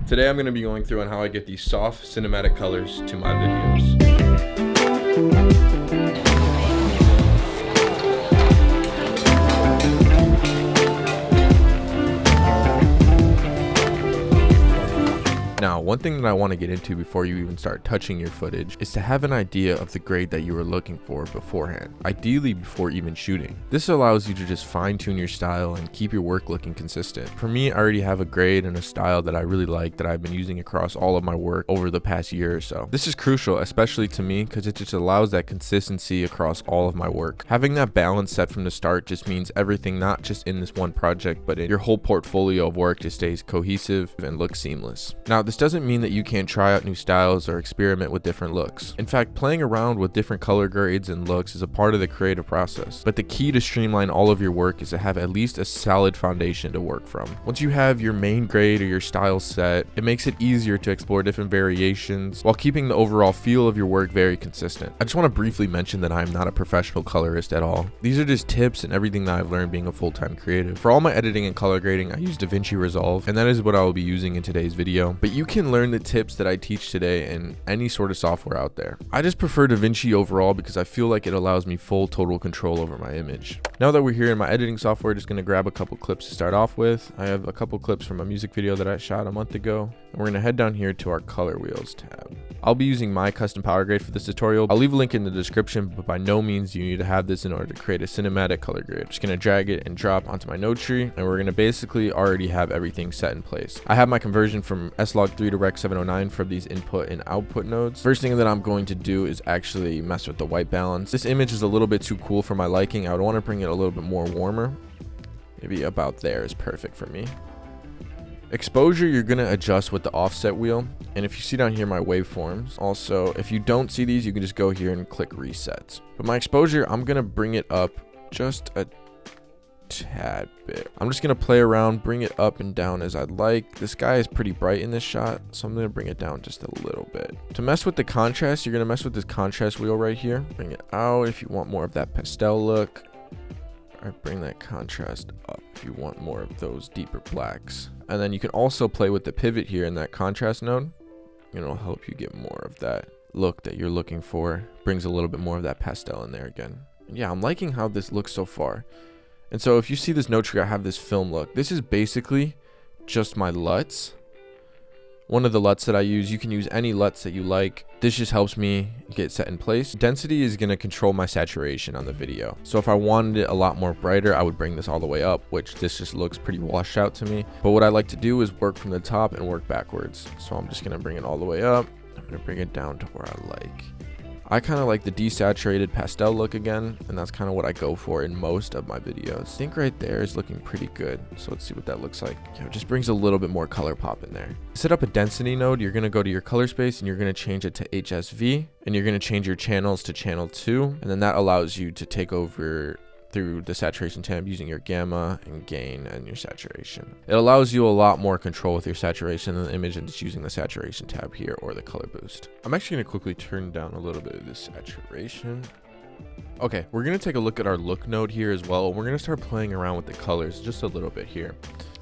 Today I'm going to be going through on how I get these soft cinematic colors to my videos. Now, one thing that I want to get into before you even start touching your footage is to have an idea of the grade that you are looking for beforehand, ideally before even shooting. This allows you to just fine-tune your style and keep your work looking consistent. For me, I already have a grade and a style that I really like that I've been using across all of my work over the past year or so. This is crucial, especially to me, because it just allows that consistency across all of my work. Having that balance set from the start just means everything, not just in this one project, but in your whole portfolio of work, just stays cohesive and looks seamless. Now, this doesn't mean that you can't try out new styles or experiment with different looks. In fact, playing around with different color grades and looks is a part of the creative process. But the key to streamline all of your work is to have at least a solid foundation to work from. Once you have your main grade or your style set, it makes it easier to explore different variations while keeping the overall feel of your work very consistent. I just want to briefly mention that I am not a professional colorist at all. These are just tips and everything that I've learned being a full-time creative. For all my editing and color grading, I use DaVinci Resolve, and that is what I will be using in today's video. But you can learn the tips that I teach today in any sort of software out there. I just prefer DaVinci overall because I feel like it allows me full total control over my image. Now that we're here in my editing software, just going to grab a couple clips to start off with. I have a couple clips from a music video that I shot a month ago, and we're going to head down here to our color wheels tab. I'll be using my custom power grade for this tutorial. I'll leave a link in the description, but by no means do you need to have this in order to create a cinematic color grade. I'm just going to drag it and drop onto my node tree, and we're going to basically already have everything set in place. I have my conversion from slog3 to rec 709 for these input and output nodes. First thing that I'm going to do is actually mess with the white balance. This image is a little bit too cool for my liking. I would want to bring it a little bit more warmer. Maybe about there is perfect for me. Exposure, you're going to adjust with the offset wheel, and if you see down here my waveforms, also if you don't see these, you can just go here and click resets. But my exposure, I'm going to bring it up just a tad bit. I'm just going to play around, bring it up and down as I'd like. This guy is pretty bright in this shot, so I'm going to bring it down just a little bit. To mess with the contrast, you're going to mess with this contrast wheel right here. Bring it out if you want more of that pastel look, or bring that contrast up if you want more of those deeper blacks. And then you can also play with the pivot here in that contrast node. It'll help you get more of that look that you're looking for. Brings a little bit more of that pastel in there again. Yeah, I'm liking how this looks so far. And so if you see this node tree, I have this film look. This is basically just my LUTs. One of the LUTs that I use, you can use any LUTs that you like. This just helps me get set in place. Density is going to control my saturation on the video. So if I wanted it a lot more brighter, I would bring this all the way up, which this just looks pretty washed out to me. But what I like to do is work from the top and work backwards. So I'm just going to bring it all the way up. I'm going to bring it down to where I like. I kind of like the desaturated pastel look again, and that's kind of what I go for in most of my videos. I think right there is looking pretty good, so let's see what that looks like. Yeah, it just brings a little bit more color pop in there. To set up a density node, you're going to go to your color space and you're going to change it to HSV, and you're going to change your channels to channel 2, and then that allows you to take over through the saturation tab using your gamma and gain and your saturation. It allows you a lot more control with your saturation in the image and just using the saturation tab here or the color boost. I'm actually going to quickly turn down a little bit of the saturation. Okay, we're going to take a look at our look node here as well. We're going to start playing around with the colors just a little bit here.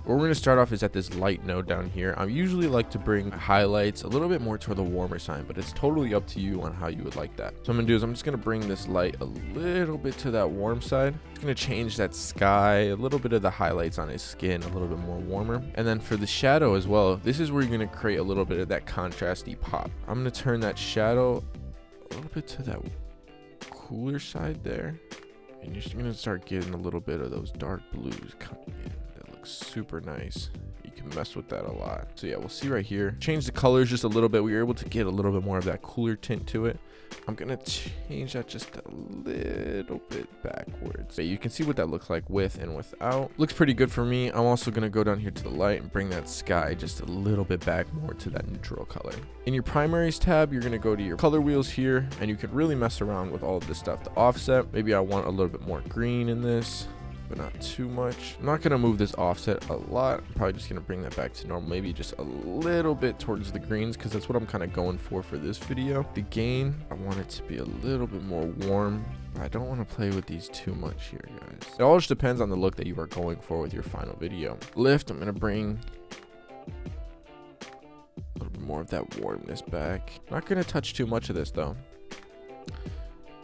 Where we're going to start off is at this light node down here. I usually like to bring highlights a little bit more toward the warmer side, but it's totally up to you on how you would like that. So what I'm going to do is I'm just going to bring this light a little bit to that warm side. I'm going to change that sky, a little bit of the highlights on his skin, a little bit more warmer. And then for the shadow as well, this is where you're going to create a little bit of that contrasty pop. I'm going to turn that shadow a little bit to that cooler side there. And you're just going to start getting a little bit of those dark blues coming in. Super nice. You can mess with that a lot. So yeah, we'll see right here. Change the colors just a little bit. We were able to get a little bit more of that cooler tint to it. I'm gonna change that just a little bit backwards. So you can see what that looks like with and without. Looks pretty good for me. I'm also gonna go down here to the light and bring that sky just a little bit back more to that neutral color. In your primaries tab, you're gonna go to your color wheels here, and you can really mess around with all of this stuff. The offset, maybe I want a little bit more green in this, but not too much. I'm not going to move this offset a lot. I'm probably just going to bring that back to normal, maybe just a little bit towards the greens, because that's what I'm kind of going for this video. The gain, I want it to be a little bit more warm. I don't want to play with these too much here, guys. It all just depends on the look that you are going for with your final video. Lift, I'm going to bring more of that warmness back. Not gonna touch too much of this though.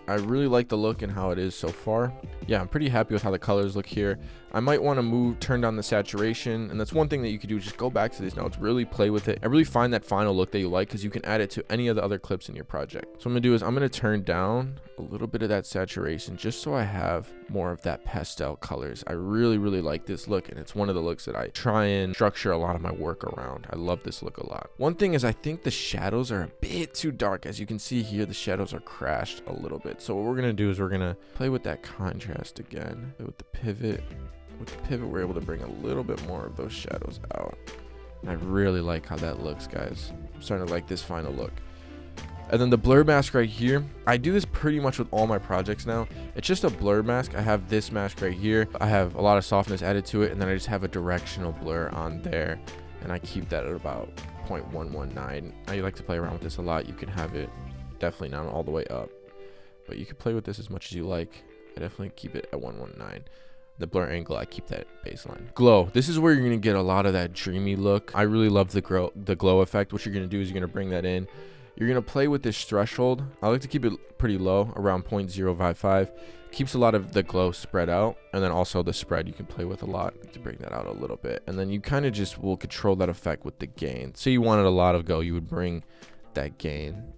I really like the look and how it is so far. Yeah, I'm pretty happy with how the colors look here. I might want to turn down the saturation, and that's one thing that you could do, just go back to these notes, really play with it, and really find that final look that you like, because you can add it to any of the other clips in your project. So what I'm gonna do is I'm gonna turn down a little bit of that saturation just so I have more of that pastel colors. I really like this look, and it's one of the looks that I try and structure a lot of my work around. I love this look a lot. One thing is I think the shadows are a bit too dark. As you can see here, the shadows are crashed a little bit. So what we're gonna do is we're gonna play with that contrast again, play with the pivot. With the pivot, we're able to bring a little bit more of those shadows out. And I really like how that looks, guys. I'm starting to like this final look. And then the blur mask right here, I do this pretty much with all my projects now. It's just a blur mask. I have this mask right here. I have a lot of softness added to it, and then I just have a directional blur on there, and I keep that at about 0.119. I like to play around with this a lot. You can have it definitely not all the way up, but you can play with this as much as you like. I definitely keep it at 119. The blur angle, I keep that baseline. Glow, this is where you're gonna get a lot of that dreamy look. I really love the glow effect. What you're gonna do is you're gonna bring that in. You're gonna play with this threshold. I like to keep it pretty low, around 0.055. Keeps a lot of the glow spread out, and then also the spread you can play with a lot to bring that out a little bit. And then you kind of just will control that effect with the gain. So you wanted a lot of glow, you would bring that gain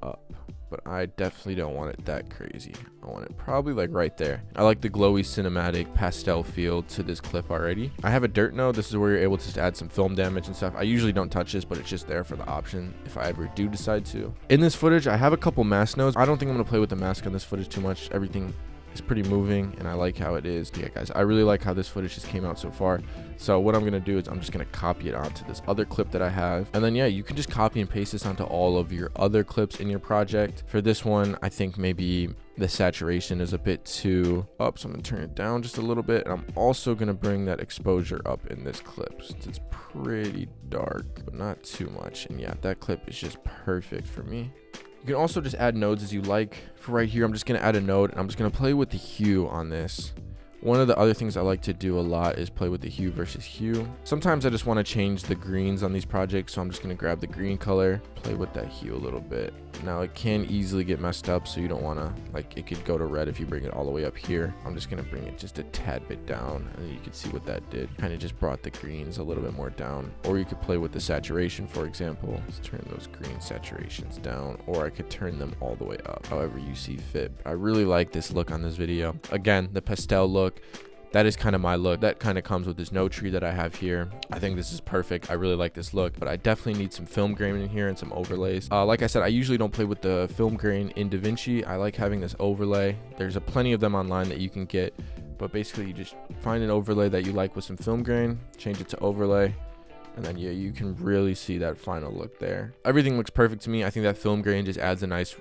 up. But I definitely don't want it that crazy. I want it probably like right there. I like the glowy cinematic pastel feel to this clip already. I have a dirt node. This is where you're able to just add some film damage and stuff. I usually don't touch this, but it's just there for the option if I ever do decide to. In this footage, I have a couple mask nodes. I don't think I'm gonna play with the mask on this footage too much. Everything is pretty moving, and I like how it is. Yeah, guys, I really like how this footage just came out so far. So what I'm gonna do is I'm just gonna copy it onto this other clip that I have, and then yeah, you can just copy and paste this onto all of your other clips in your project. For this one, I think maybe the saturation is a bit too up, so I'm gonna turn it down just a little bit, and I'm also gonna bring that exposure up in this clip since it's pretty dark, but not too much. And yeah, that clip is just perfect for me. You can also just add nodes as you like. For right here, I'm just gonna add a node, and I'm just gonna play with the hue on this. One of the other things I like to do a lot is play with the hue versus hue. Sometimes I just want to change the greens on these projects, so I'm just going to grab the green color, play with that hue a little bit. Now it can easily get messed up, so you don't want to, like, it could go to red if you bring it all the way up here. I'm just going to bring it just a tad bit down, and you can see what that did. Kind of just brought the greens a little bit more down. Or you could play with the saturation, for example. Let's turn those green saturations down, or I could turn them all the way up, however you see fit. I really like this look on this video. Again, the pastel look. That is kind of my look. That kind of comes with this node tree that I have here. I think this is perfect. I really like this look, but I definitely need some film grain in here and some overlays. Like I said, I usually don't play with the film grain in DaVinci. I like having this overlay. There's plenty of them online that you can get, but basically you just find an overlay that you like with some film grain, change it to overlay, and then yeah, you can really see that final look there. Everything looks perfect to me. I think that film grain just adds a nice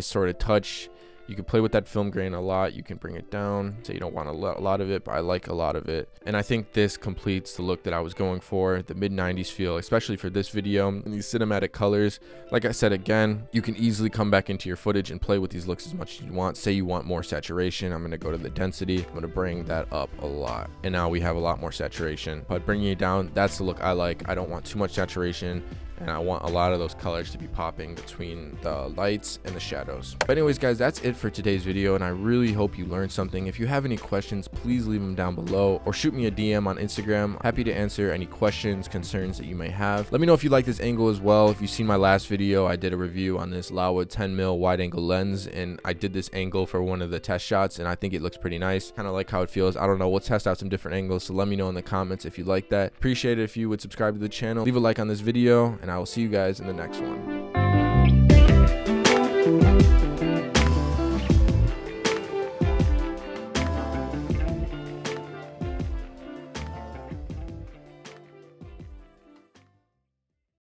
sort of touch. You can play with that film grain a lot. You can bring it down, so you don't want a lot of it, but I like a lot of it. And I think this completes the look that I was going for, the mid-90s feel, especially for this video. And these cinematic colors, like I said, again, you can easily come back into your footage and play with these looks as much as you want. Say you want more saturation, I'm gonna go to the density. I'm gonna bring that up a lot. And now we have a lot more saturation, but bringing it down, that's the look I like. I don't want too much saturation, and I want a lot of those colors to be popping between the lights and the shadows. But anyways, guys, that's it for today's video, and I really hope you learned something. If you have any questions, please leave them down below or shoot me a DM on Instagram. Happy to answer any questions, concerns that you may have. Let me know if you like this angle as well. If you've seen my last video, I did a review on this Laowa 10mm wide angle lens, and I did this angle for one of the test shots, and I think it looks pretty nice. Kind of like how it feels. I don't know, we'll test out some different angles, so let me know in the comments if you like that. Appreciate it if you would subscribe to the channel, leave a like on this video, and I will see you guys in the next one.